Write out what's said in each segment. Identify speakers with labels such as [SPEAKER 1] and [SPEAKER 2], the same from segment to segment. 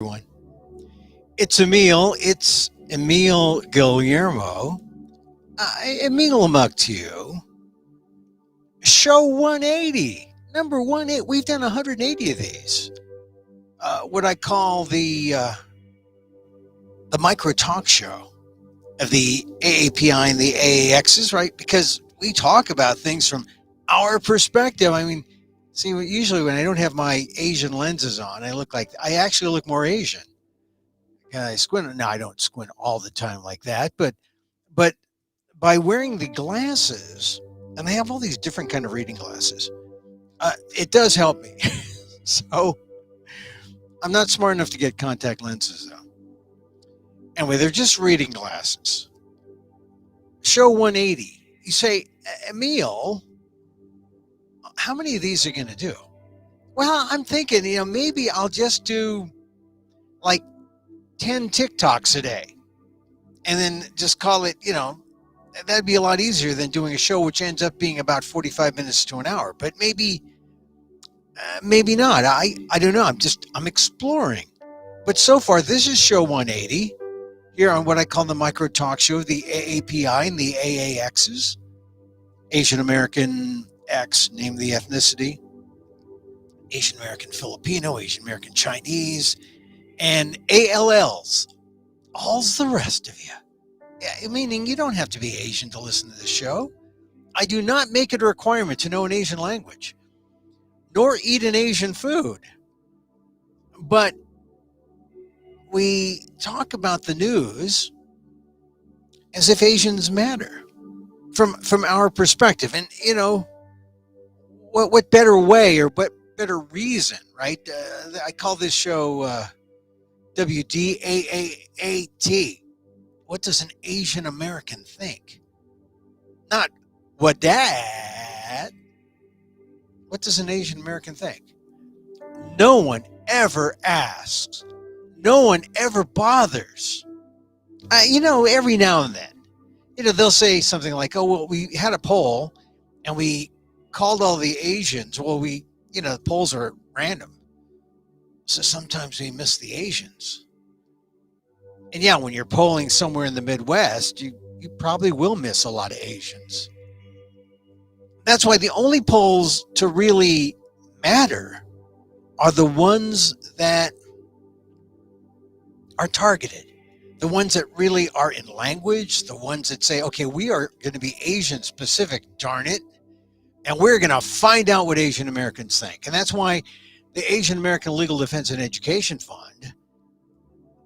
[SPEAKER 1] Everyone. It's Emil Guillermo. Emil Amok to you. Show 180. Number 180. We've done 180 of these. What I call the micro talk show of the AAPI and the AAXs, right? Because we talk about things from our perspective. I mean, see, usually when I don't have my Asian lenses on, I actually look more Asian. And I squint. Now I don't squint all the time like that, but by wearing the glasses, and I have all these different kind of reading glasses, it does help me. So I'm not smart enough to get contact lenses though. Anyway, they're just reading glasses. Show 180. You say, Emil, how many of these are going to do? Well, I'm thinking, maybe I'll just do like 10 TikToks a day and then just call it, that'd be a lot easier than doing a show which ends up being about 45 minutes to an hour. But maybe not. I don't know. I'm exploring. But so far, this is show 180 here on what I call the micro talk show, the AAPI and the AAXs. Asian American X, name the ethnicity. Asian American Filipino, Asian American Chinese, and ALLs. All's the rest of you. Yeah, meaning you don't have to be Asian to listen to the show. I do not make it a requirement to know an Asian language, nor eat an Asian food. But we talk about the news as if Asians matter from our perspective. And, what better way or what better reason, right? I call this show WDAAAT. What does an Asian American think? Not what that. What does an Asian American think? No one ever asks. No one ever bothers. Every now and then, they'll say something like, oh, well, we had a poll and we called all the Asians. Well, the polls are random. So sometimes we miss the Asians. And yeah, when you're polling somewhere in the Midwest, you probably will miss a lot of Asians. That's why the only polls to really matter are the ones that are targeted, the ones that really are in language, the ones that say, okay, we are going to be Asian specific, darn it, and we're going to find out what Asian Americans think. And that's why the Asian American Legal Defense and Education Fund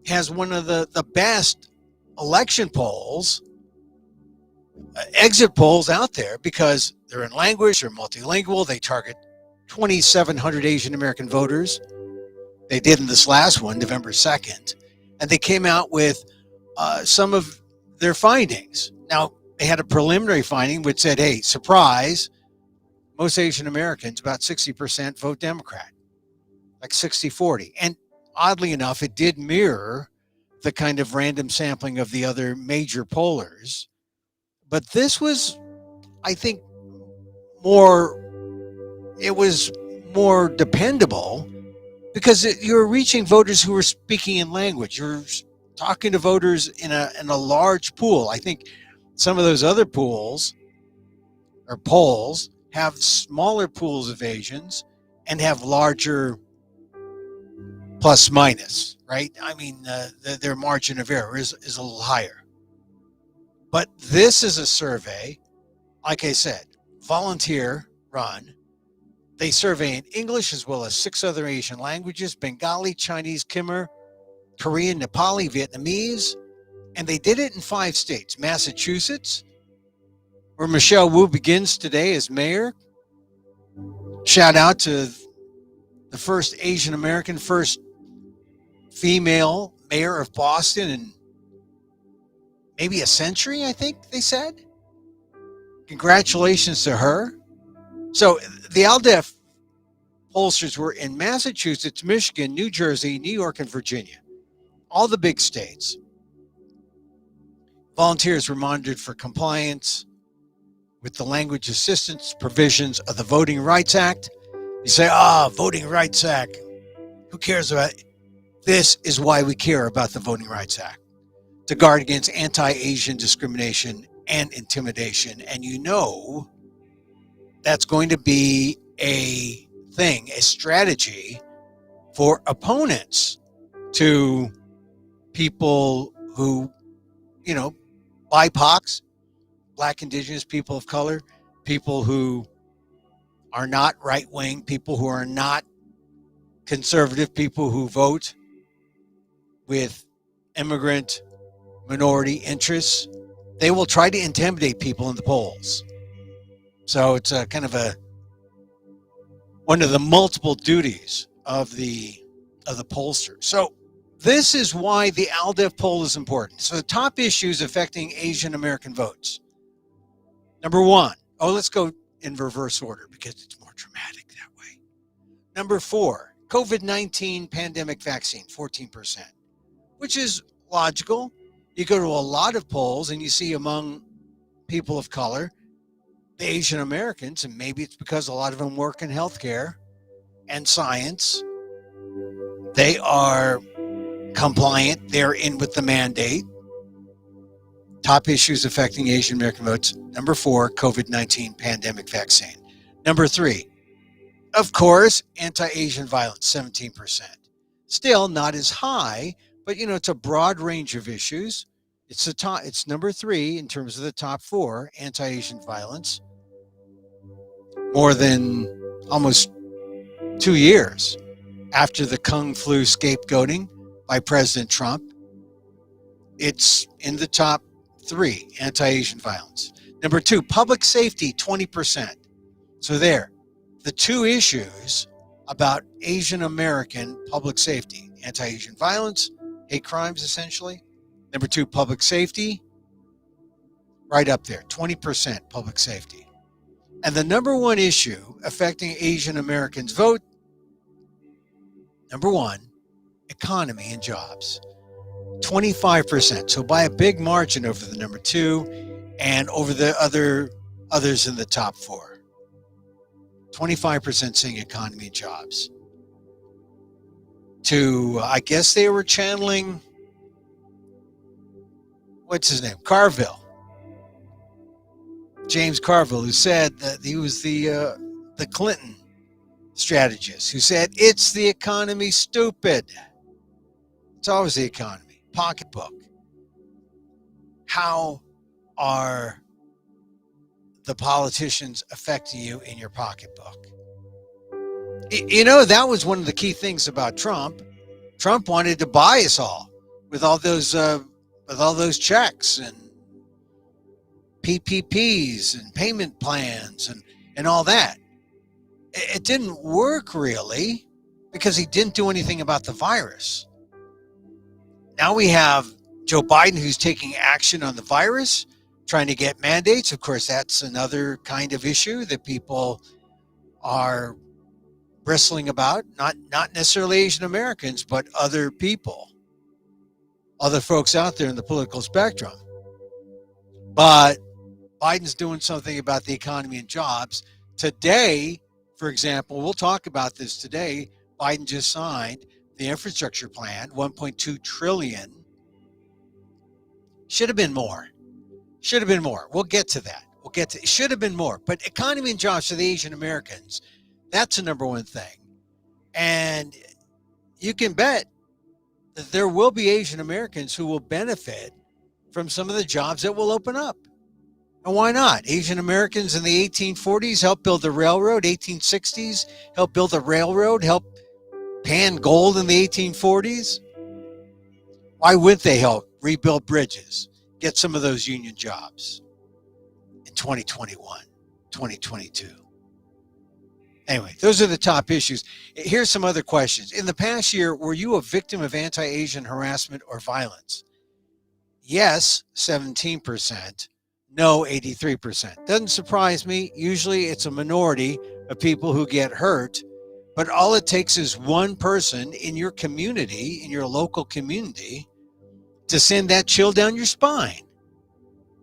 [SPEAKER 1] has one of the best election polls, exit polls out there, because they're in language, they're multilingual, they target 2,700 Asian American voters. They did in this last one, November 2nd, and they came out with some of their findings. Now, they had a preliminary finding which said, hey, surprise, most Asian Americans, about 60%, vote Democrat, like 60-40. And oddly enough, it did mirror the kind of random sampling of the other major pollers. But this was, I think, it was more dependable because you're reaching voters who are speaking in language. You're talking to voters in a large pool. I think some of those other pools or polls have smaller pools of Asians and have larger plus minus, right? I mean, their margin of error is a little higher. But this is a survey, like I said, volunteer run. They survey in English as well as 6 other Asian languages: Bengali, Chinese, Khmer, Korean, Nepali, Vietnamese. And they did it in 5 states: Massachusetts, where Michelle Wu begins today as mayor. Shout out to the first Asian American, first female mayor of Boston in maybe a century, I think they said. Congratulations to her. So the AALDEF pollsters were in Massachusetts, Michigan, New Jersey, New York, and Virginia, all the big states. Volunteers were monitored for compliance with the language assistance provisions of the Voting Rights Act. You say, Voting Rights Act, who cares about it? This is why we care about the Voting Rights Act, to guard against anti-Asian discrimination and intimidation. And you know that's going to be a thing, a strategy for opponents to people who, you know, BIPOCs, Black, Indigenous, people of color, people who are not right-wing, people who are not conservative, people who vote with immigrant minority interests. They will try to intimidate people in the polls. So it's a kind of one of the multiple duties of the pollster. So this is why the AALDEF poll is important. So the top issues affecting Asian American votes. Number one, let's go in reverse order because it's more dramatic that way. Number 4, COVID-19 pandemic vaccine, 14%, which is logical. You go to a lot of polls and you see among people of color, the Asian Americans, and maybe it's because a lot of them work in healthcare and science, they are compliant, they're in with the mandate. Top issues affecting Asian American votes. Number 4, COVID-19 pandemic vaccine. Number 3, of course, anti-Asian violence, 17%. Still not as high, but it's a broad range of issues. It's number 3 in terms of the top 4, anti-Asian violence. More than almost 2 years after the Kung flu scapegoating by President Trump, it's in the top 3, anti-Asian violence. Number 2, public safety, 20%. So there, the 2 issues about Asian American public safety, anti-Asian violence, hate crimes essentially. Number 2, public safety, right up there, 20% public safety. And the number 1 issue affecting Asian Americans' vote, number 1, economy and jobs. 25%. So by a big margin over the number 2 and over the others in the top 4. 25% saying economy and jobs. I guess they were channeling, what's his name? Carville. James Carville, who said that he was the Clinton strategist, who said, it's the economy, stupid. It's always the economy. Pocketbook. How are the politicians affecting you in your pocketbook? That was one of the key things about Trump. Trump wanted to buy us all with all those checks and PPPs and payment plans and all that. It didn't work really because he didn't do anything about the virus. Now we have Joe Biden, who's taking action on the virus, trying to get mandates. Of course, that's another kind of issue that people are bristling about. Not necessarily Asian Americans, but other people, other folks out there in the political spectrum. But Biden's doing something about the economy and jobs. Today, for example, we'll talk about this today. Biden just signed the infrastructure plan, $1.2 trillion. Should have been more. We'll get to that. It should have been more. But economy and jobs for the Asian Americans, that's the number 1 thing. And you can bet that there will be Asian Americans who will benefit from some of the jobs that will open up. And why not? Asian Americans in the 1840s helped build the railroad, 1860s helped build the railroad, helped pan gold in the 1840s. Why wouldn't they help rebuild bridges, get some of those union jobs in 2021, 2022? Anyway, those are the top issues. Here's some other questions. In the past year, were you a victim of anti-Asian harassment or violence? Yes, 17%. No, 83%. Doesn't surprise me. Usually it's a minority of people who get hurt, but all it takes is one person in your community, in your local community, to send that chill down your spine.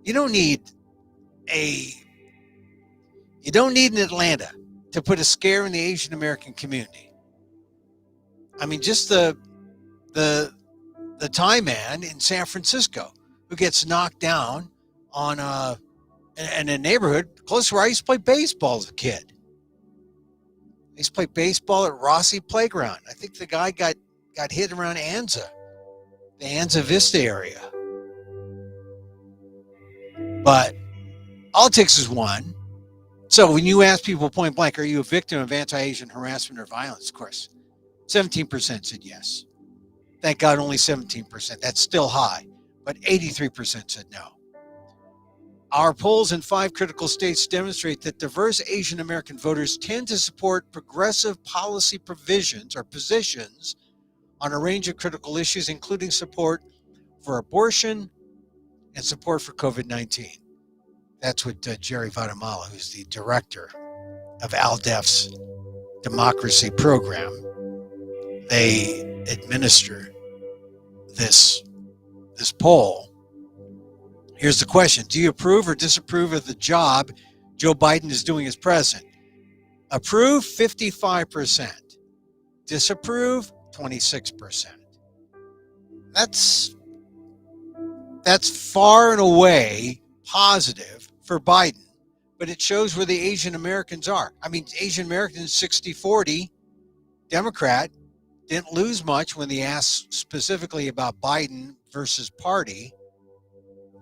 [SPEAKER 1] You don't need an Atlanta to put a scare in the Asian American community. I mean, just the the Thai man in San Francisco who gets knocked down on in a neighborhood close to where I used to play baseball as a kid. I used to play baseball at Rossi Playground. I think the guy got hit around Anza, the Anza Vista area. But politics is one. So when you ask people point blank, are you a victim of anti-Asian harassment or violence? Of course, 17% said yes. Thank God, only 17%. That's still high, but 83% said no. Our polls in 5 critical states demonstrate that diverse Asian American voters tend to support progressive policy provisions or positions on a range of critical issues, including support for abortion and support for COVID-19. That's what Jerry Guatemala, who's the director of AALDEF's democracy program, they administer this poll. Here's the question. Do you approve or disapprove of the job Joe Biden is doing as president? Approve, 55%. Disapprove, 26%. That's far and away positive for Biden, but it shows where the Asian Americans are. I mean, Asian Americans, 60-40, Democrat, didn't lose much when they asked specifically about Biden versus party.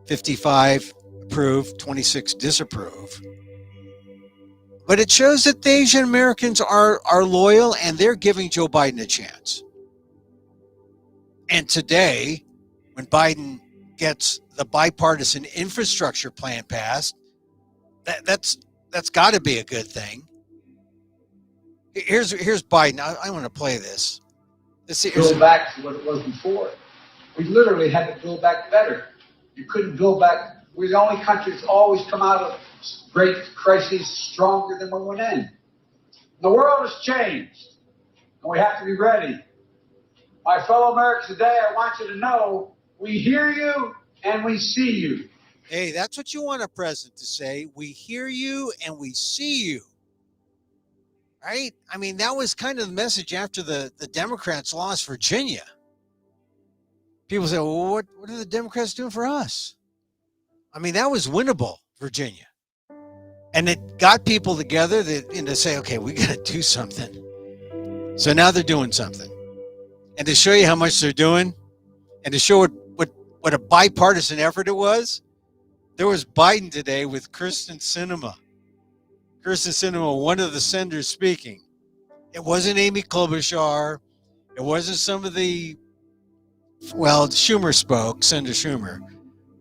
[SPEAKER 1] 55 approve, 26 disapprove. But it shows that the Asian Americans are loyal and they're giving Joe Biden a chance. And today, when Biden gets the bipartisan infrastructure plan passed, that's got to be a good thing. Here's Biden. I want to play this.
[SPEAKER 2] Go back to what it was before. We literally had to build back better. You couldn't build back. We're the only country that's always come out of great crises stronger than when we went in. The world has changed, and we have to be ready. My fellow Americans today, I want you to know we hear you and we see you.
[SPEAKER 1] Hey, that's what you want a president to say. We hear you and we see you. Right? I mean, that was kind of the message after the Democrats lost Virginia. People say, well, what are the Democrats doing for us? I mean, that was winnable, Virginia. And it got people together to say, okay, we got to do something. So now they're doing something. And to show you how much they're doing, and to show what a bipartisan effort it was, there was Biden today with Kyrsten Sinema. Kyrsten Sinema, one of the senators speaking. It wasn't Amy Klobuchar. It wasn't some of Schumer spoke, Senator Schumer.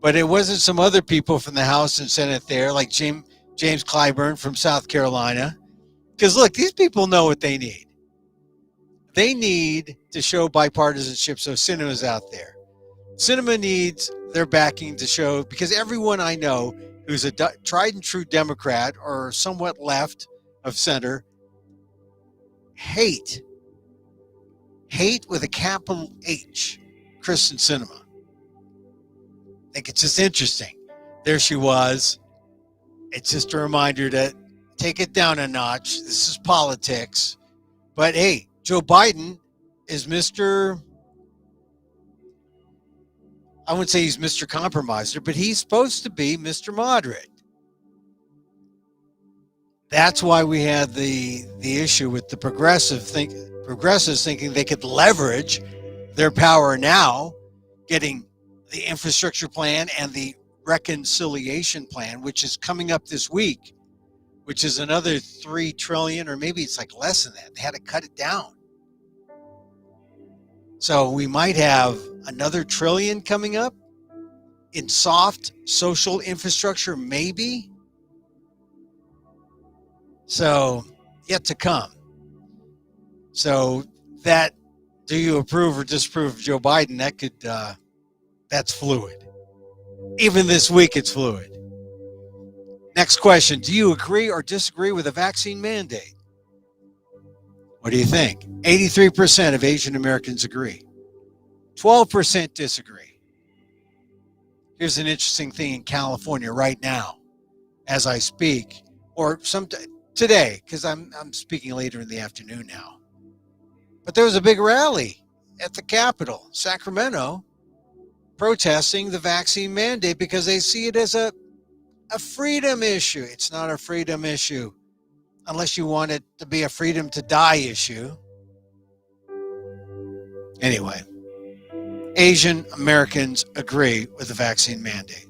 [SPEAKER 1] But it wasn't some other people from the House and Senate there, like James Clyburn from South Carolina. Because look, these people know what they need. They need to show bipartisanship, so Sinema's out there. Sinema needs their backing to show, because everyone I know who's a tried and true Democrat or somewhat left of center hate with a capital H, Kyrsten Sinema. I think it's just interesting. There she was. It's just a reminder to take it down a notch. This is politics. But hey, Joe Biden is I wouldn't say he's Mr. Compromiser, but he's supposed to be Mr. Moderate. That's why we had the issue with the progressives thinking they could leverage their power now, getting the infrastructure plan and the reconciliation plan, which is coming up this week, which is another $3 trillion, or maybe it's like less than that. They had to cut it down. So we might have another $1 trillion coming up in soft social infrastructure, maybe. So yet to come. So that, do you approve or disapprove of Joe Biden? That could, that's fluid. Even this week, it's fluid. Next question. Do you agree or disagree with a vaccine mandate? What do you think? 83% of Asian Americans agree. 12% disagree. Here's an interesting thing in California right now, as I speak, or today, because I'm speaking later in the afternoon now. But there was a big rally at the Capitol, Sacramento, protesting the vaccine mandate because they see it as a freedom issue. It's not a freedom issue unless you want it to be a freedom to die issue. Anyway, Asian Americans agree with the vaccine mandate.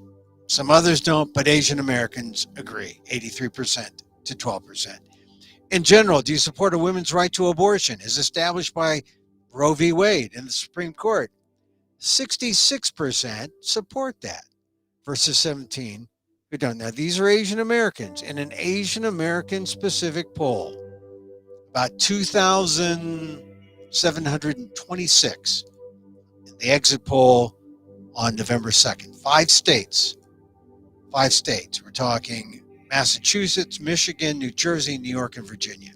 [SPEAKER 1] Some others don't, but Asian Americans agree, 83% to 12%. In general, do you support a woman's right to abortion as established by Roe v. Wade in the Supreme Court? 66% support that versus 17 who don't. Now, these are Asian Americans in an Asian American specific poll. About 2,726 in the exit poll on November 2nd. 5 states. 5 states. We're talking Massachusetts, Michigan, New Jersey, New York, and Virginia.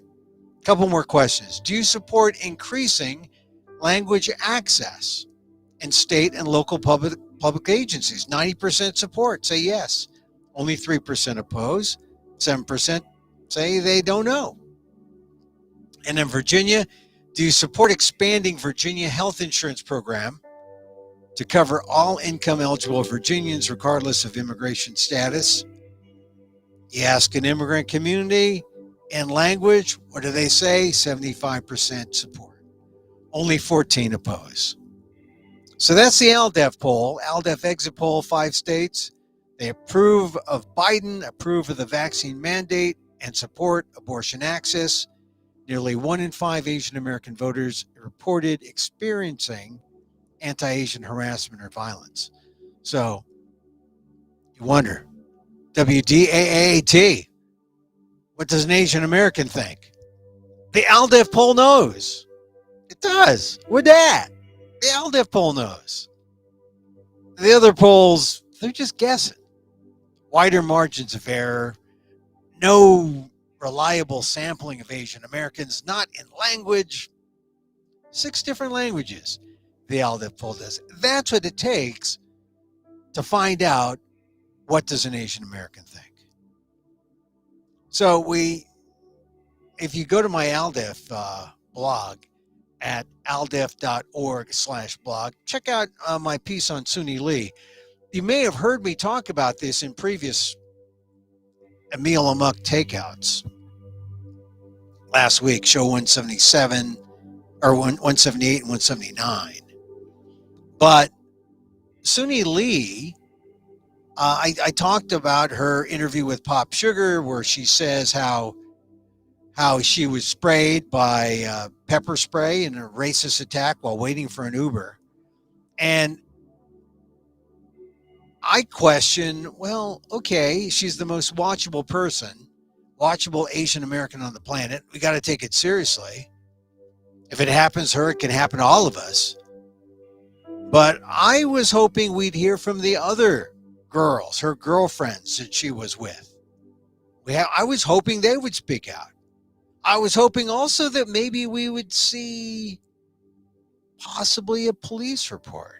[SPEAKER 1] A couple more questions. Do you support increasing language access in state and local public agencies? 90% support, say yes. Only 3% oppose. 7% say they don't know. And in Virginia, do you support expanding Virginia health insurance program to cover all income eligible Virginians regardless of immigration status? You ask an immigrant community in language, what do they say? 75% support. Only 14 oppose. So that's the AALDEF poll. AALDEF exit poll, 5 states. They approve of Biden, approve of the vaccine mandate, and support abortion access. Nearly 1 in 5 Asian American voters reported experiencing anti-Asian harassment or violence. So you wonder, WDAAT, what does an Asian American think? The AALDEF poll knows. It does. With that, the AALDEF poll knows. The other polls, they're just guessing. Wider margins of error, no reliable sampling of Asian Americans, not in language. 6 different languages the AALDEF poll does. That's what it takes to find out what does an Asian American think. So if you go to my AALDEF blog at aldef.org/blog, check out my piece on Suni Lee. You may have heard me talk about this in previous Emil Amok takeouts last week, show 177 or 178 and 179. But Suni Lee, I talked about her interview with Pop Sugar, where she says how she was sprayed by pepper spray in a racist attack while waiting for an Uber. And I question, well, okay, she's the most watchable Asian American on the planet. We got to take it seriously. If it happens to her, it can happen to all of us. But I was hoping we'd hear from the other girls, her girlfriends that she was with. I was hoping they would speak out. I was hoping also that maybe we would see possibly a police report.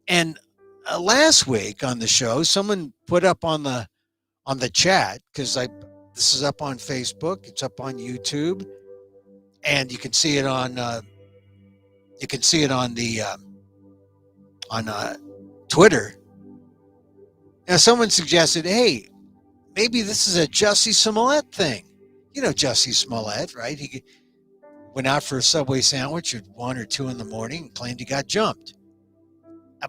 [SPEAKER 1] And last week on the show, someone put up on the chat, because this is up on Facebook, it's up on YouTube, and you can see it on Twitter. Now, someone suggested, hey, maybe this is a Jussie Smollett thing. You know Jussie Smollett, right? He went out for a Subway sandwich at 1 or 2 in the morning and claimed he got jumped.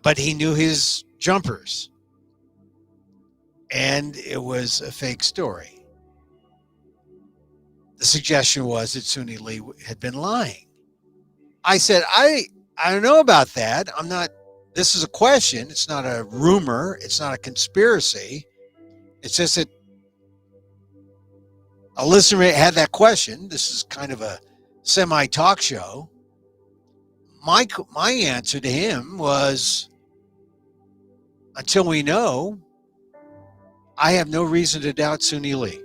[SPEAKER 1] But he knew his jumpers. And it was a fake story. The suggestion was that Suni Lee had been lying. I said, I don't know about that. This is a question. It's not a rumor. It's not a conspiracy. It's just that a listener had that question. This is kind of a semi-talk show. My answer to him was, until we know, I have no reason to doubt Suni Lee.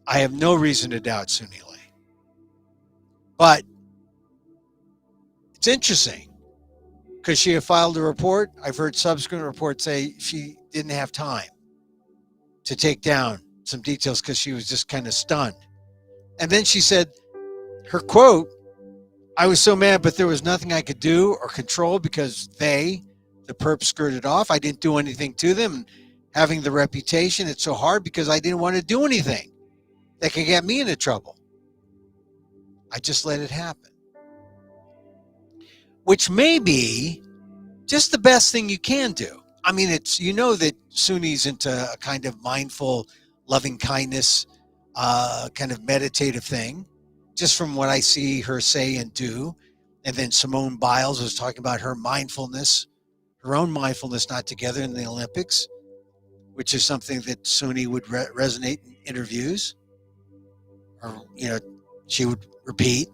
[SPEAKER 1] I have no reason to doubt Suni Lee. But it's interesting because she had filed a report. I've heard subsequent reports say she didn't have time to take down some details because she was just kind of stunned. And then she said, her quote, I was so mad, but there was nothing I could do or control because the perp skirted off. I didn't do anything to them. Having the reputation, it's so hard because I didn't want to do anything that could get me into trouble. I just let it happen. Which may be just the best thing you can do. I mean, it's, you know, that Suni's into a kind of mindful, loving kindness, kind of meditative thing, just from what I see her say and do. And then Simone Biles was talking about her mindfulness, her own mindfulness, not together in the Olympics, which is something that Suni would resonate in interviews. Or, you know, she would repeat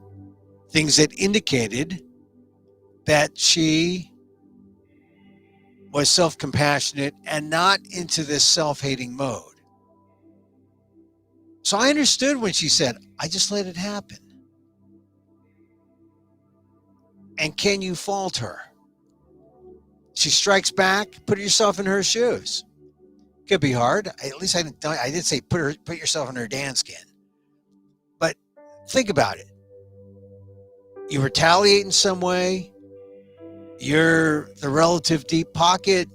[SPEAKER 1] things that indicated that she was self-compassionate and not into this self-hating mode. So I understood when she said, I just let it happen. And can you fault her? She strikes back, put yourself in her shoes. Could be hard. At least I didn't say put yourself in her Dan skin. But think about it. You retaliate in some way. You're the relative deep pocket.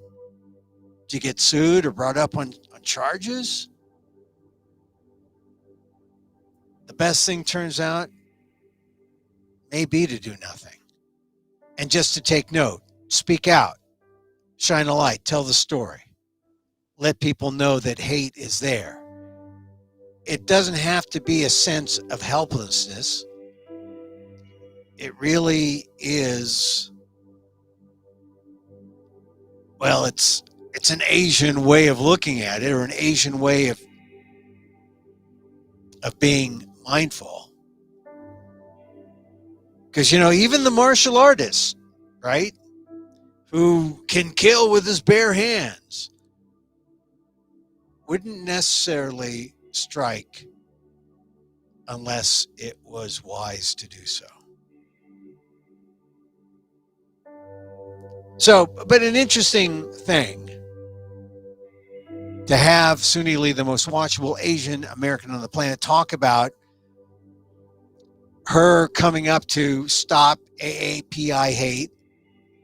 [SPEAKER 1] Did you get sued or brought up on charges? The best thing turns out may be to do nothing. And just to take note, speak out, shine a light, tell the story. Let people know that hate is there. It doesn't have to be a sense of helplessness. It really is, well, it's an Asian way of looking at it, or an Asian way of being mindful. Because, you know, even the martial artists, right, who can kill with his bare hands, wouldn't necessarily strike unless it was wise to do so. So, but an interesting thing to have Suni Lee, the most watchable Asian American on the planet, talk about her coming up to stop AAPI hate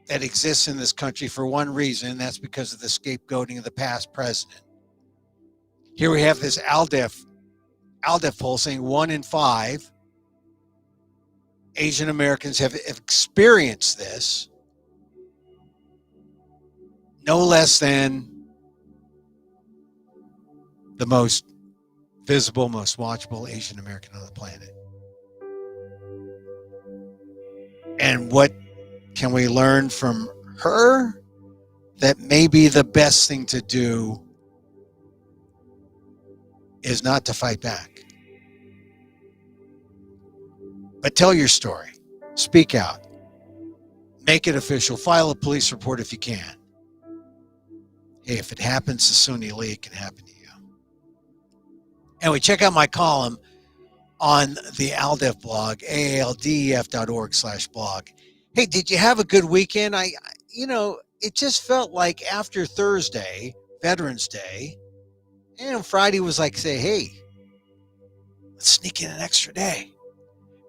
[SPEAKER 1] that exists in this country for one reason. That's because of the scapegoating of the past president. Here we have this AALDEF poll saying 1 in 5 Asian Americans have experienced this. No less than the most visible, most watchable Asian American on the planet. And what can we learn from her? That maybe the best thing to do is not to fight back, but tell your story. Speak out. Make it official. File a police report if you can. Hey, if it happens to Suni Lee, it can happen to you. Anyway, check out my column on the AALDEF blog, aaldef.org/blog. Hey, did you have a good weekend? It just felt like after Thursday, Veterans Day, and Friday was like, say, hey, let's sneak in an extra day.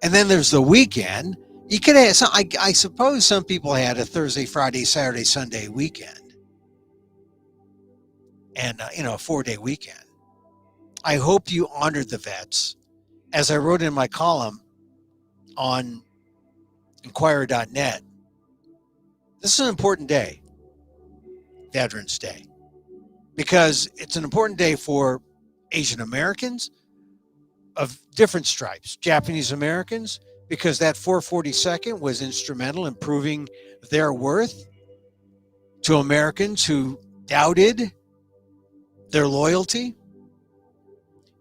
[SPEAKER 1] And then there's the weekend. You could have, I suppose some people had a Thursday, Friday, Saturday, Sunday weekend. And, a 4-day weekend. I hope you honored the vets. As I wrote in my column on Inquirer.net, this is an important day, Veterans Day, because it's an important day for Asian Americans of different stripes, Japanese Americans, because that 442nd was instrumental in proving their worth to Americans who doubted their loyalty.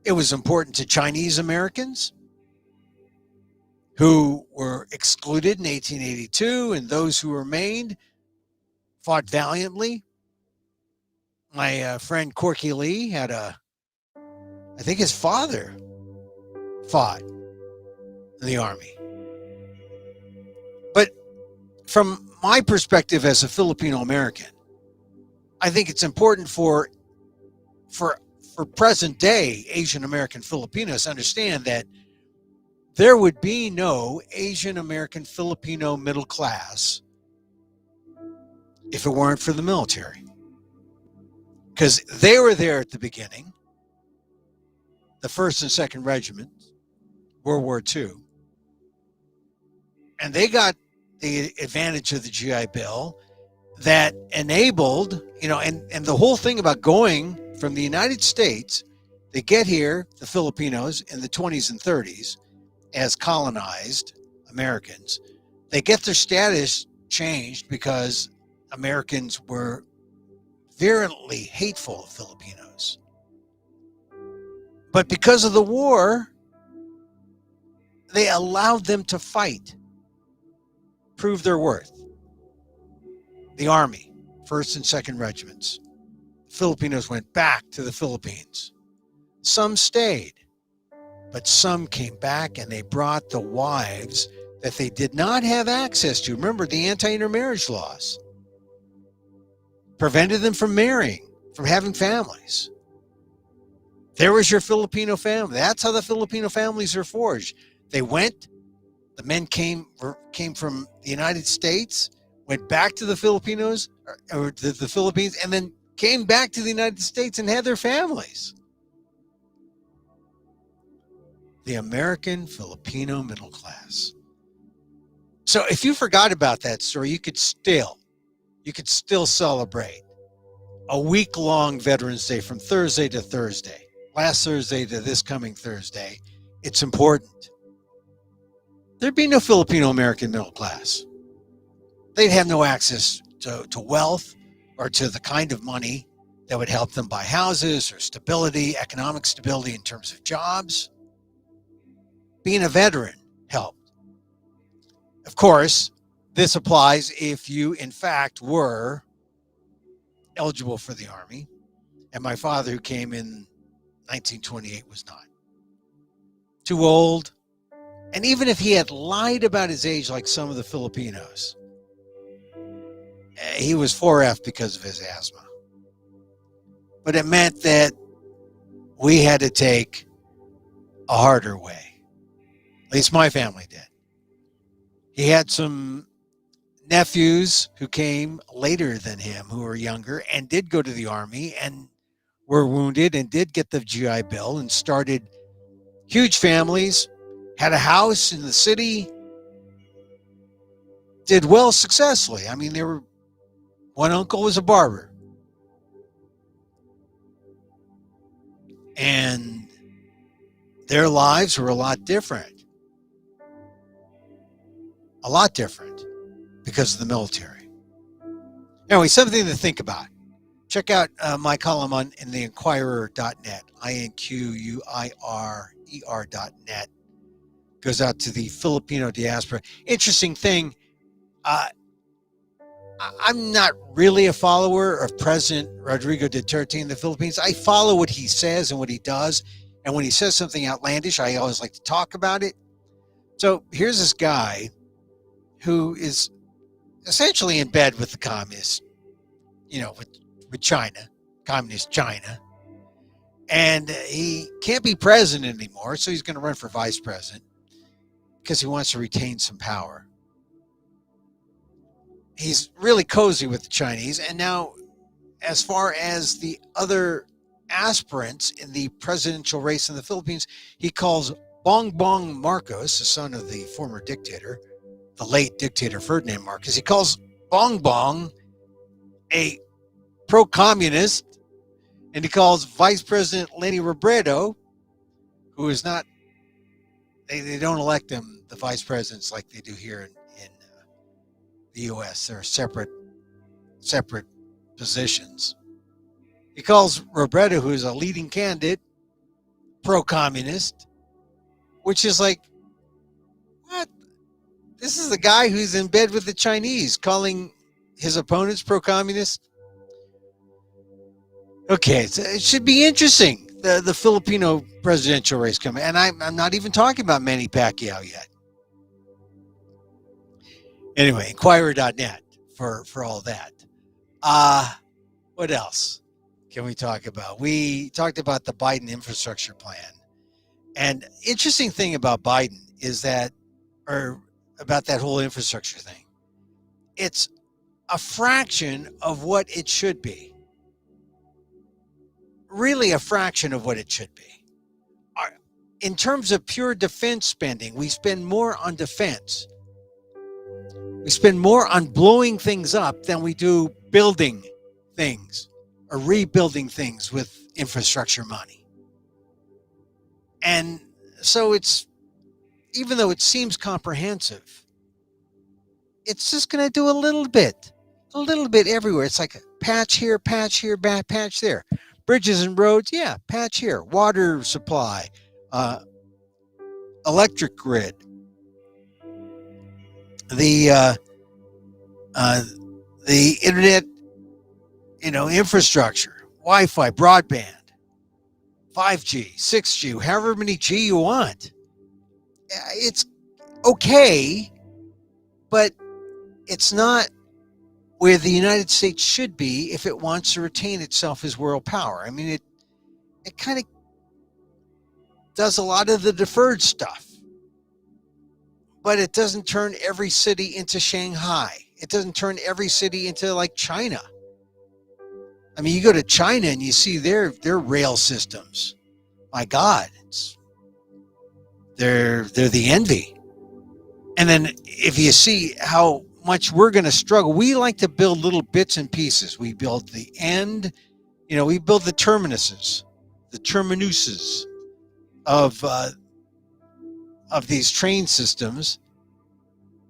[SPEAKER 1] It was important to Chinese Americans who were excluded in 1882, and those who remained fought valiantly. My friend Corky Lee had I think his father fought in the Army. But from my perspective as a Filipino American, I think it's important for present day Asian American Filipinos to understand that there would be no Asian American Filipino middle class if it weren't for the military. Because they were there at the beginning, the 1st and 2nd Regiments, World War II. And they got the advantage of the GI Bill that enabled, and the whole thing about going from the United States, they get here, the Filipinos, in the 20s and 30s as colonized Americans. They get their status changed because Americans were virulently hateful of Filipinos. But because of the war, they allowed them to fight, prove their worth. The Army, 1st and 2nd Regiments. Filipinos went back to the Philippines. Some stayed, but some came back and they brought the wives that they did not have access to. Remember the anti-intermarriage laws prevented them from marrying, from having families. There was your Filipino family. That's how the Filipino families are forged. They went, the men came from the United States, went back to the Filipinos or the Philippines, and then came back to the United States and had their families. The American Filipino middle class. So if you forgot about that story, you could still celebrate a week-long Veterans Day from Thursday to Thursday, last Thursday to this coming Thursday. It's important. There'd be no Filipino American middle class. They'd have no access to wealth or to the kind of money that would help them buy houses or stability, economic stability in terms of jobs. Being a veteran helped. Of course, this applies if you, in fact, were eligible for the Army. And my father, who came in 1928, was not. Too old. And even if he had lied about his age like some of the Filipinos, he was 4F because of his asthma. But it meant that we had to take a harder way. At least my family did. He had some nephews who came later than him, who were younger, and did go to the Army and were wounded and did get the GI Bill and started huge families, had a house in the city, did well successfully. I mean, one uncle was a barber. And their lives were a lot different. A lot different because of the military. Anyway, something to think about. Check out my column in the Inquirer.net, INQUIRER.net. Goes out to the Filipino diaspora. Interesting thing, I'm not really a follower of President Rodrigo Duterte in the Philippines. I follow what he says and what he does. And when he says something outlandish, I always like to talk about it. So here's this guy who is essentially in bed with the communists, with China, communist China. And he can't be president anymore, so he's going to run for vice president because he wants to retain some power. He's really cozy with the Chinese. And now, as far as the other aspirants in the presidential race in the Philippines, he calls Bongbong Marcos, the son of the former dictator, the late dictator Ferdinand Marcos, he calls Bongbong a pro-communist, and he calls Vice President Leni Robredo, who is not, they don't elect him the vice presidents like they do here in the U.S. They're separate positions. He calls Robredo, who is a leading candidate, pro-communist, which is like, what? This is the guy who's in bed with the Chinese, calling his opponents pro-communist. Okay, so it should be interesting, the Filipino presidential race coming. And I'm not even talking about Manny Pacquiao yet. Anyway, Inquirer.net for all that. What else can we talk about? We talked about the Biden infrastructure plan. And interesting thing about Biden is that, or about that whole infrastructure thing, it's a fraction of what it should be. Really, a fraction of what it should be. In terms of pure defense spending, we spend more on defense. We spend more on blowing things up than we do building things or rebuilding things with infrastructure money. And so it's, even though it seems comprehensive, it's just going to do a little bit everywhere. It's like a patch here, patch there. Bridges and roads, yeah, patch here. Water supply, electric grid, the internet, infrastructure, Wi-Fi, broadband, 5G, 6G, however many G you want. It's okay, but it's not where the United States should be if it wants to retain itself as world power. I mean, it kind of does a lot of the deferred stuff, but it doesn't turn every city into Shanghai. It doesn't turn every city into like China. I mean, you go to China and you see their rail systems. My God, they're the envy. And then if you see how much we're going to struggle, we like to build little bits and pieces. We build the end, we build the terminuses of these train systems,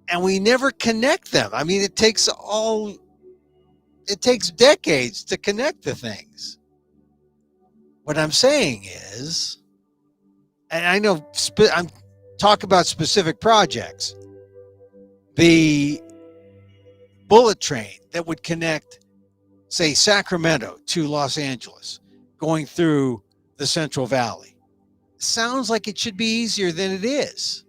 [SPEAKER 1] and we never connect them. I mean, it takes decades to connect the things. What I'm saying is, and I know I'm talking about specific projects, the bullet train that would connect, say, Sacramento to Los Angeles, going through the Central Valley. Sounds like it should be easier than it is,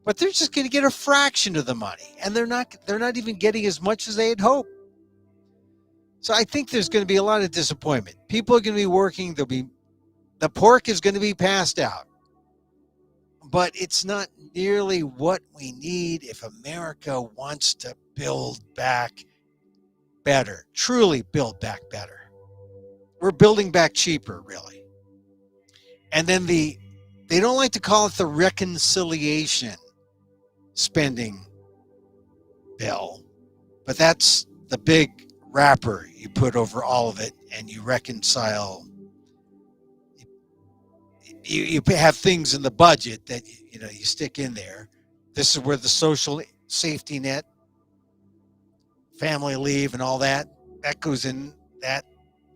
[SPEAKER 1] but they're just going to get a fraction of the money, and they're not even getting as much as they had hoped. So I think there's going to be a lot of disappointment. People are going to be working. The pork is going to be passed out, but it's not nearly what we need if America wants to build back better, truly build back better. We're building back cheaper, really. And then they don't like to call it the reconciliation spending bill, but that's the big wrapper you put over all of it, and you reconcile. You have things in the budget that you stick in there. This is where the social safety net, family leave, and all that goes in. That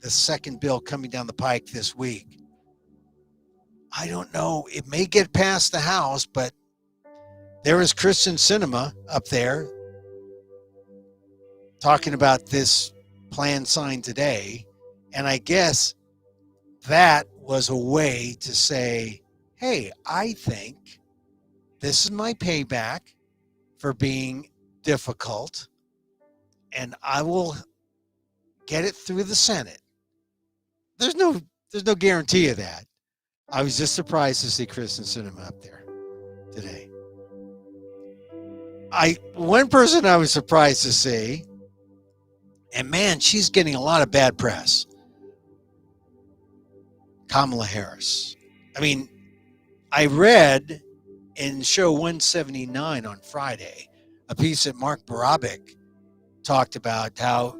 [SPEAKER 1] the second bill coming down the pike this week. I don't know. It may get past the House, but there is Christian Cinema up there talking about this plan signed today, and I guess that was a way to say, hey, I think this is my payback for being difficult, and I will get it through the Senate. There's no guarantee of that. I was just surprised to see Kristen Sinema up there today. One person I was surprised to see, and man, she's getting a lot of bad press, Kamala Harris. I mean, I read in show 179 on Friday a piece that Mark Barabik talked about how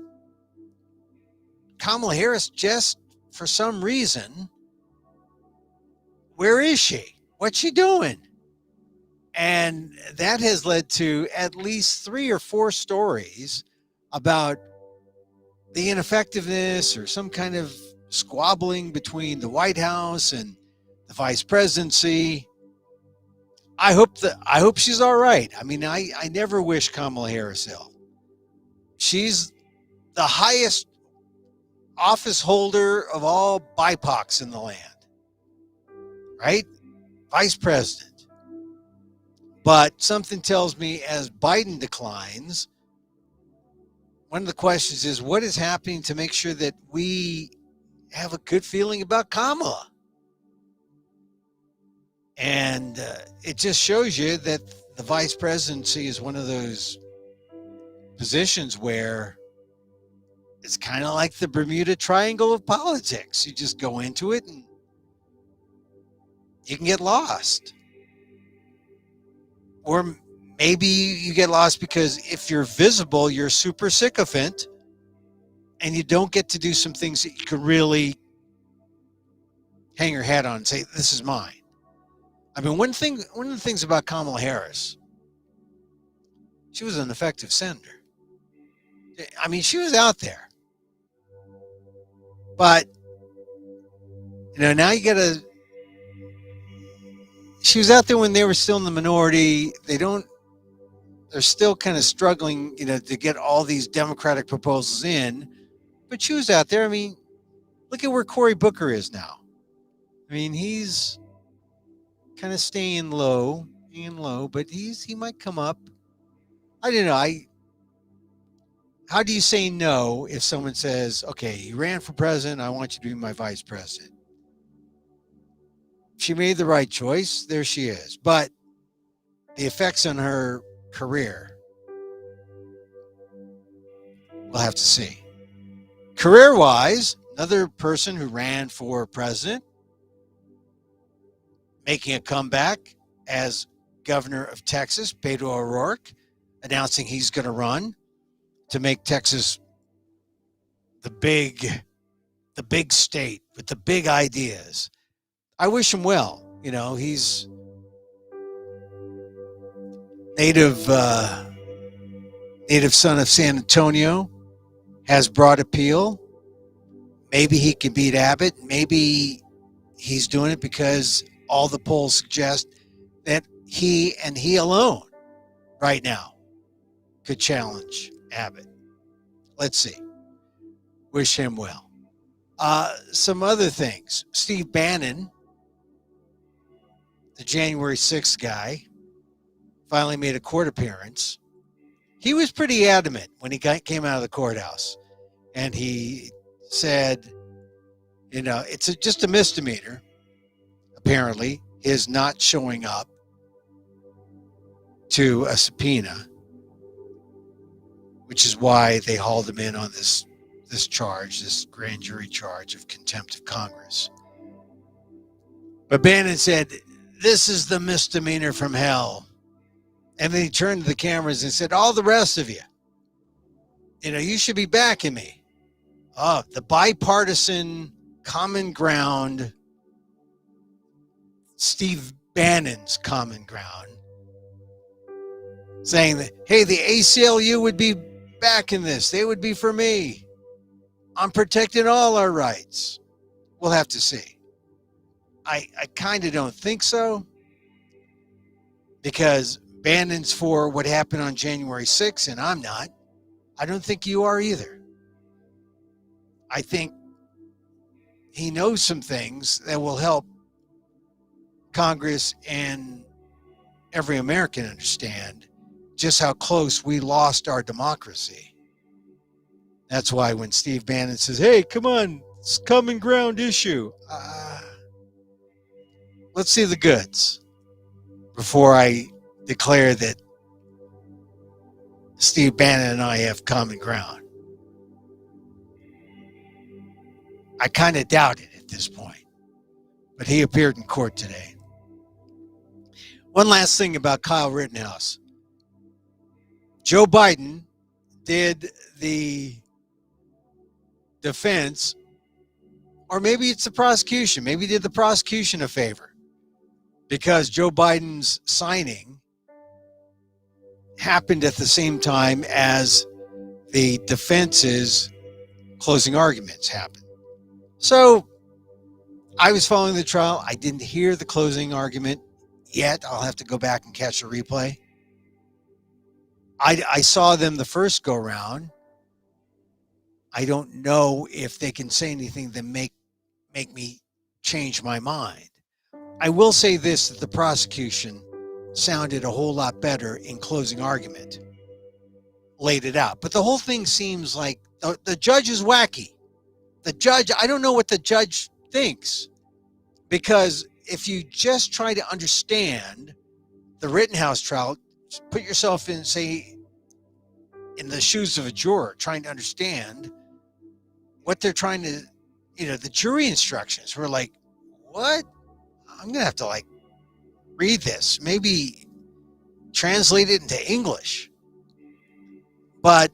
[SPEAKER 1] Kamala Harris just, for some reason, where is she? What's she doing? And that has led to at least 3 or 4 stories about the ineffectiveness or some kind of squabbling between the White House and the vice presidency. I hope she's all right. I mean, I never wish Kamala Harris ill. She's the highest office holder of all BIPOCs in the land, right? Vice president. But something tells me as Biden declines, one of the questions is what is happening to make sure that we have a good feeling about Kamala? And it just shows you that the vice presidency is one of those positions where it's kind of like the Bermuda Triangle of politics. You just go into it and you can get lost. Or maybe you get lost because if you're visible, you're super sycophant and you don't get to do some things that you can really hang your hat on and say, this is mine. I mean, one of the things about Kamala Harris, she was an effective senator. I mean, she was out there. But, now you got to, she was out there when they were still in the minority. They're still kind of struggling, to get all these Democratic proposals in. But she was out there. I mean, look at where Cory Booker is now. I mean, he's kind of staying low, but he might come up. I don't know. How do you say no if someone says, okay, you ran for president, I want you to be my vice president? She made the right choice. There she is. But the effects on her career, we'll have to see. Career-wise, another person who ran for president, making a comeback as governor of Texas, Beto O'Rourke, announcing he's going to run to make Texas the big state with the big ideas. I wish him well. He's native son of San Antonio, has broad appeal. Maybe he can beat Abbott. Maybe he's doing it because all the polls suggest that he and he alone right now could challenge Abbott. Let's see. Wish him well. Some other things. Steve Bannon, the January 6th guy, finally made a court appearance. He was pretty adamant when he came out of the courthouse. And he said, it's just a misdemeanor, apparently, his not showing up to a subpoena, which is why they hauled him in on this charge, this grand jury charge of contempt of Congress. But Bannon said, this is the misdemeanor from hell. And then he turned to the cameras and said, all the rest of you, you should be backing me. The bipartisan common ground, Steve Bannon's common ground, saying that, hey, the ACLU would be backing this. They would be for me. I'm protecting all our rights. We'll have to see. I kind of don't think so, because Bannon's for what happened on January 6th, and I'm not. I don't think you are either. I think he knows some things that will help Congress and every American understand just how close we lost our democracy. That's why when Steve Bannon says, hey, come on, it's a common ground issue. Let's see the goods before I declare that Steve Bannon and I have common ground. I kind of doubt it at this point, but he appeared in court today. One last thing about Kyle Rittenhouse. Joe Biden did the defense, or maybe it's the prosecution, maybe did the prosecution a favor, because Joe Biden's signing happened at the same time as the defense's closing arguments happened. So I was following the trial. I didn't hear the closing argument yet. I'll have to go back and catch a replay. I saw them the first go round. I don't know if they can say anything that make me change my mind. I will say this, that the prosecution sounded a whole lot better in closing argument, laid it out. But the whole thing seems like the judge is wacky. The judge, I don't know what the judge thinks, because if you just try to understand the Rittenhouse trial, put yourself in, say, in the shoes of a juror, trying to understand what they're trying to, the jury instructions were like, what? I'm going to have to like read this, maybe translate it into English. But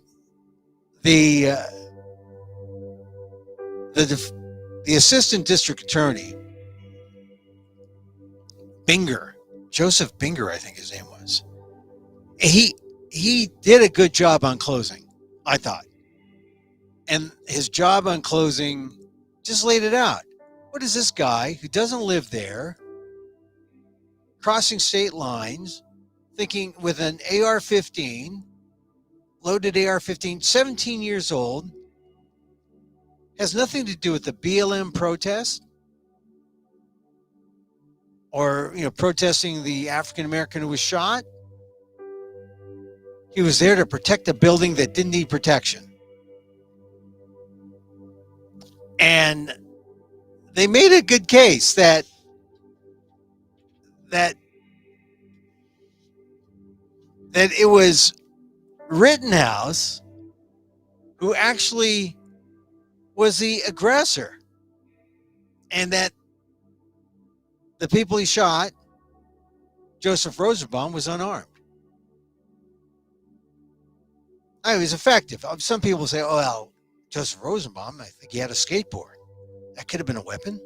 [SPEAKER 1] the assistant district attorney, Joseph Binger, I think his name was, he did a good job on closing, I thought. And his job on closing just laid it out. What is this guy who doesn't live there, crossing state lines, thinking with an AR-15, loaded AR-15, 17 years old, has nothing to do with the BLM protest or, protesting the African-American who was shot. He was there to protect a building that didn't need protection. And they made a good case that it was Rittenhouse who actually was the aggressor, and that the people he shot, Joseph Rosenbaum, was unarmed. He was effective. Some people say, oh, well, Joseph Rosenbaum, I think he had a skateboard. That could have been a weapon.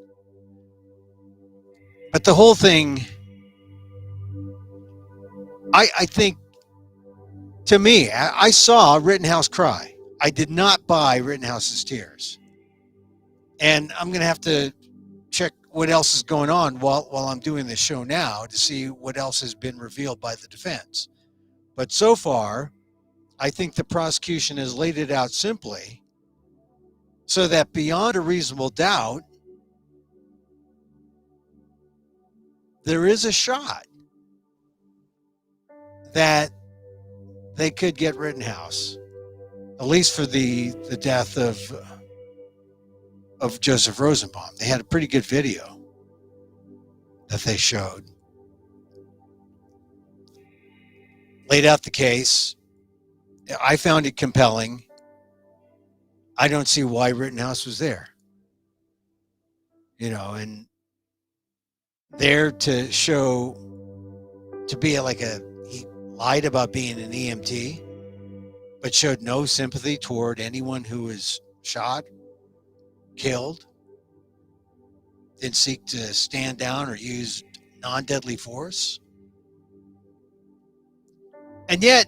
[SPEAKER 1] But the whole thing, I think, to me, I saw Rittenhouse cry. I did not buy Rittenhouse's tears. And I'm going to have to check what else is going on while I'm doing this show now to see what else has been revealed by the defense. But so far, I think the prosecution has laid it out simply so that beyond a reasonable doubt, there is a shot that they could get Rittenhouse, at least for the death of Joseph Rosenbaum. They had a pretty good video that they showed. Laid out the case. I found it compelling. I don't see why Rittenhouse was there. And there to show, to be he lied about being an EMT, but showed no sympathy toward anyone who was shot, killed, didn't seek to stand down or use non-deadly force. And yet,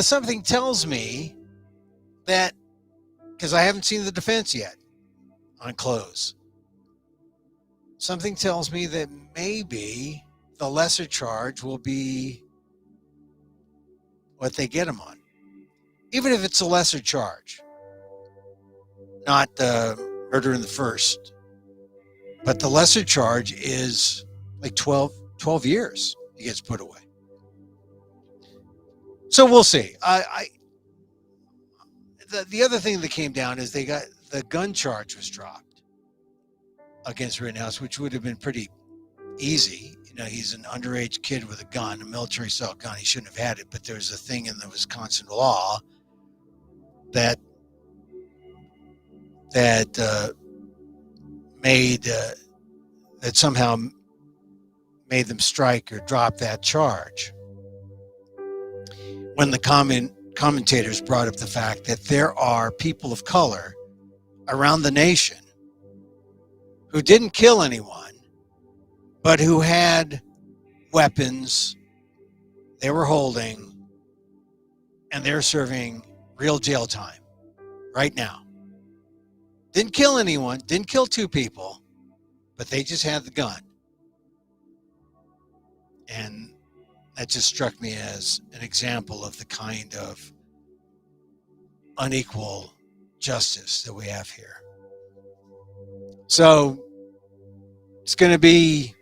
[SPEAKER 1] something tells me that, because I haven't seen the defense yet on close, something tells me that maybe the lesser charge will be what they get him on. Even if it's a lesser charge, not murder in the first, but the lesser charge is like 12 years he gets put away. So we'll see. The other thing that came down is they got the gun charge was dropped against Rittenhouse, which would have been pretty easy. He's an underage kid with a gun, a military style gun. He shouldn't have had it, but there's a thing in the Wisconsin law that somehow made them strike or drop that charge. When the commentators brought up the fact that there are people of color around the nation who didn't kill anyone, but who had weapons they were holding, and they're serving real jail time right now. Didn't kill anyone, didn't kill two people, but they just had the gun. And that just struck me as an example of the kind of unequal justice that we have here. So it's going to be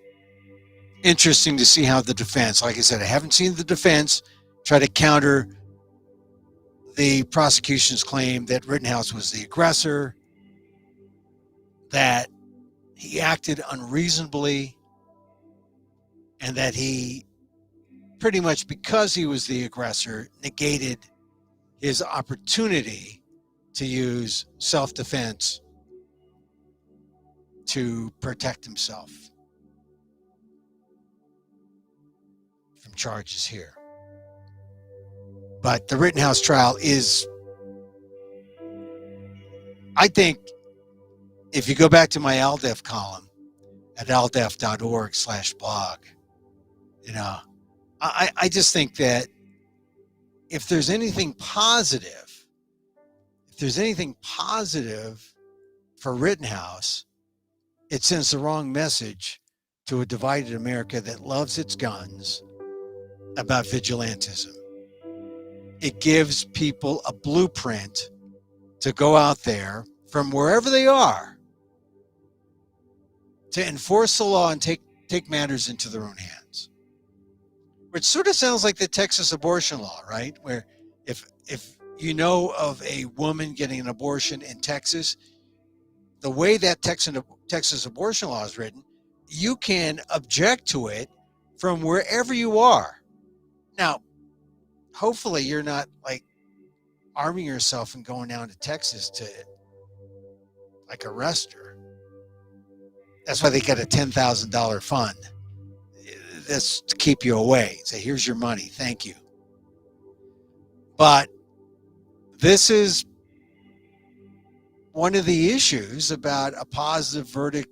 [SPEAKER 1] interesting to see how the defense, like I said, I haven't seen the defense try to counter the prosecution's claim that Rittenhouse was the aggressor, that he acted unreasonably and that he pretty much, because he was the aggressor, negated his opportunity to use self-defense to protect himself from charges here. But the Rittenhouse trial is, I think, if you go back to my AALDEF column at aaldef.org/blog, I just think that if there's anything positive, for Rittenhouse, it sends the wrong message to a divided America that loves its guns about vigilantism. It gives people a blueprint to go out there from wherever they are to enforce the law and take matters into their own hands. Which sort of sounds like the Texas abortion law, right? Where if you know of a woman getting an abortion in Texas, the way that Texas abortion law is written, you can object to it from wherever you are. Now, hopefully you're not like arming yourself and going down to Texas to like arrest her. That's why they got a $10,000 fund. That's to keep you away. Say, here's your money. Thank you. But this is one of the issues about a positive verdict,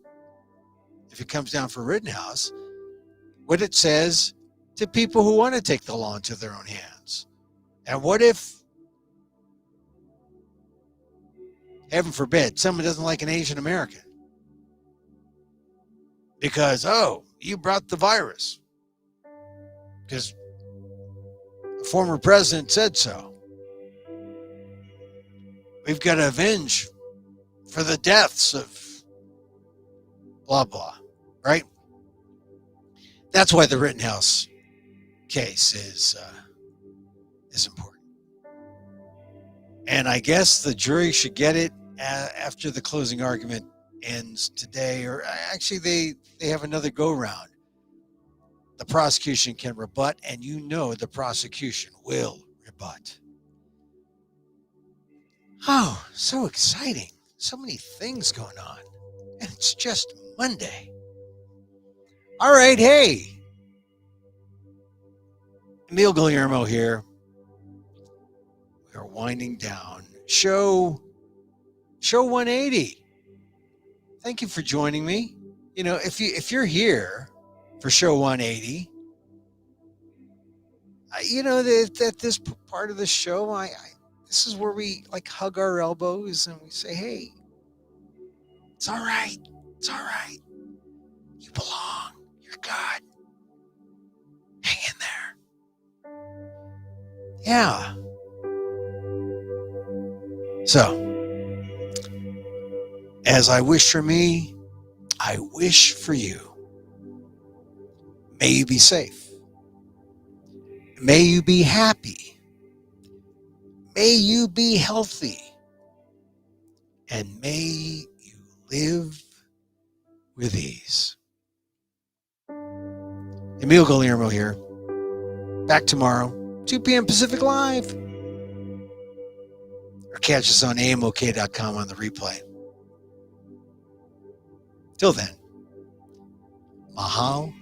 [SPEAKER 1] if it comes down for Rittenhouse, what it says to people who want to take the law into their own hands. And what if, heaven forbid, someone doesn't like an Asian American because, oh, you brought the virus because the former president said so. We've got to avenge for the deaths of blah, blah, right? That's why the Rittenhouse case is important. And I guess the jury should get it after the closing argument ends today, or actually they have another go round. The prosecution can rebut, and the prosecution will rebut. Oh, so exciting. So many things going on. And it's just Monday. All right, hey. Emil Guillermo here. We are winding down. Show 180. Thank you for joining me. If you're here for show 180, at this part of the show, this is where we like hug our elbows and we say, hey, it's all right. It's all right. You belong. You're good. Hang in there. Yeah. So, as I wish for me, I wish for you. May you be safe. May you be happy. May you be healthy. And may you live with ease. Emil Guillermo here. Back tomorrow, 2 p.m. Pacific Live. Or catch us on amok.com on the replay. Till then, mahalo